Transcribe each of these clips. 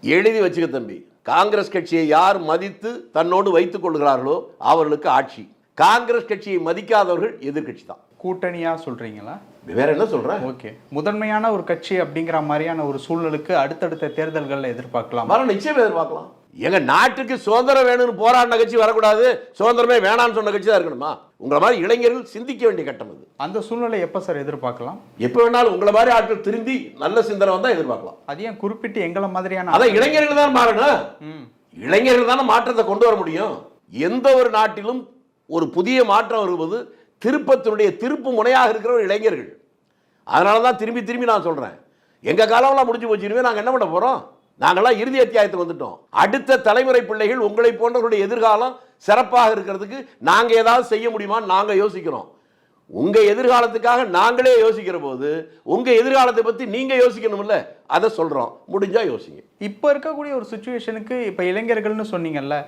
எழுதி வச்சுக்க தம்பி. காங்கிரஸ் கட்சியை யார் மதித்து தன்னோடு வைத்துக் கொள்கிறார்களோ அவர்களுக்கு ஆட்சி. காங்கிரஸ் கட்சியை மதிக்காதவர்கள் எதிர்கட்சி தான். கூட்டணியா சொல்றீங்களா? வேற என்ன சொல்றேன்? ஓகே, முதன்மையான ஒரு கட்சி அப்படிங்கிற மாதிரியான ஒரு சூழலுக்கு அடுத்தடுத்த தேர்தல்களில் எதிர்பார்க்கலாம். நிச்சயம் எதிர்பார்க்கலாம். எங்க நாட்டுக்கு சுதந்திரம் வேணும்னு போராடின கட்சி வரக்கூடாது, சுதந்திரமே வேணான்னு சொன்ன கட்சி தான் இருக்கணுமா? உங்களை மாதிரி இளைஞர்கள் சிந்திக்க வேண்டிய கட்டம் அது. அந்த சூழ்நிலை எப்ப சார் எதிர்பார்க்கலாம்? எப்ப வேணாலும் உங்களை மாதிரி ஆட்கள் திருந்தி நல்ல சிந்தனை வந்தா எதிர்பார்க்கலாம். அது ஏன் குறிப்பிட்டு எங்களை மாதிரியான அதான் இளைஞர்கள் தான் மாறணும். இளைஞர்கள் தானே மாற்றத்தை கொண்டு வர முடியும். எந்த ஒரு நாட்டிலும் ஒரு புதிய மாற்றம் வருவது திருப்பத்தினுடைய திருப்பு முனையாக இருக்கிற ஒரு இளைஞர்கள். அதனால தான் திரும்பி திரும்பி நான் சொல்றேன், எங்க காலம்லாம் முடிஞ்சு போச்சு, நாங்கள் என்ன பண்ண போறோம்? நாங்களாம் இறுதி அத்தியாயத்துக்கு வந்துட்டோம். அடுத்த தலைமுறை பிள்ளைகள் உங்களை போன்றவருடைய எதிர்காலம் சிறப்பாக இருக்கிறதுக்கு நாங்க ஏதாவது செய்ய முடியுமான்னு நாங்க யோசிக்கிறோம். உங்க எதிர்காலத்துக்காக நாங்களே யோசிக்கிற போது உங்க எதிர்காலத்தை பத்தி நீங்க யோசிக்கணும்ல, அதை சொல்றோம். முடிஞ்சா யோசிங்க. இப்ப இருக்கக்கூடிய ஒரு சுச்சுவேஷனுக்கு இப்ப இளைஞர்கள்னு சொன்னீங்கல்ல,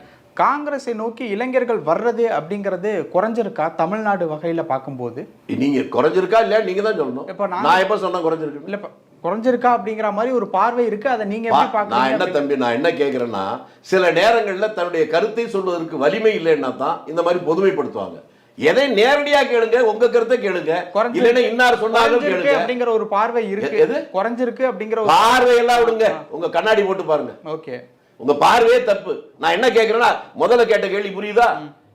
காங்கிரஸை நோக்கி இளைஞர்கள் வர்றது அப்படிங்கிறது குறைஞ்சிருக்கா தமிழ்நாடு வகையில பார்க்கும்போது? நீங்க குறைஞ்சிருக்கா இல்லையா நீங்க தான் சொல்லணும். இப்ப நான் எப்ப சொன்னா குறைஞ்சிருக்கு? இல்ல, குறைஞ்சிருக்கா அப்படிங்கிற மாதிரி ஒரு பார்வை இருக்கு. அதை நீங்க எப்படி பார்க்கறீங்க? நான் என்ன தம்பி, நான் என்ன கேட்கிறேன்னா, சில நேரங்களில் தன்னுடைய கருத்தை சொல்வதற்கு வலிமை இல்லைன்னா தான் இந்த மாதிரி பொதுமைப்படுத்துவாங்க. எதை நேரடியா கேளுங்க, உங்க கருத்தை கேளுங்க, இல்லைன்னா இன்னார் சொன்னாலும் கேளுங்க அப்படிங்கிற ஒரு பார்வை இருக்கு. எது குறைஞ்சிருக்கு அப்படிங்கிற ஒரு பார்வை எல்லாம் விடுங்க, உங்க கண்ணாடி போட்டு பாருங்க. ஓகே, உங்க பார்வையே தப்பு. நான் என்ன கேட்கிறேன்னா, முதல்ல கேட்ட கேள்வி புரியுதா?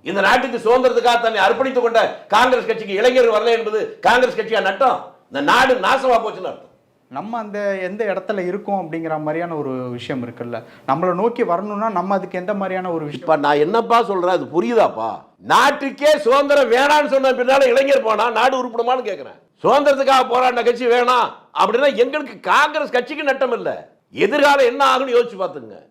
இந்த நாட்டுக்கு சுதந்திரத்துக்காக தன்னை அர்ப்பணித்துக் கொண்ட காங்கிரஸ் கட்சிக்கு இளைஞர் வரல என்பது காங்கிரஸ் கட்சியா நட்டம்? இந்த நாடு நாசமா போச்சுன்னு அர்த்தம். நம்ம அந்த எந்த இடத்துல இருக்கோம் அப்படிங்கிற மாதிரியான ஒரு விஷயம் இருக்குல்ல, நம்மளை நோக்கி வரணும்னா நம்ம அதுக்கு எந்த மாதிரியான ஒரு விஷயம்? நான் என்னப்பா சொல்றேன், அது புரியுதாப்பா? நாட்டுக்கே சுதந்திரம் வேணான்னு சொன்ன பின்னால இளைஞர் போனா நாடு உருப்படுமான்னு கேட்கிறேன். சுதந்திரத்துக்காக போராடின கட்சி வேணாம் அப்படின்னா எங்களுக்கு காங்கிரஸ் கட்சிக்கு நட்டம் இல்லை. எதிர்காலம் என்ன ஆகுன்னு யோசிச்சு பார்த்துங்க.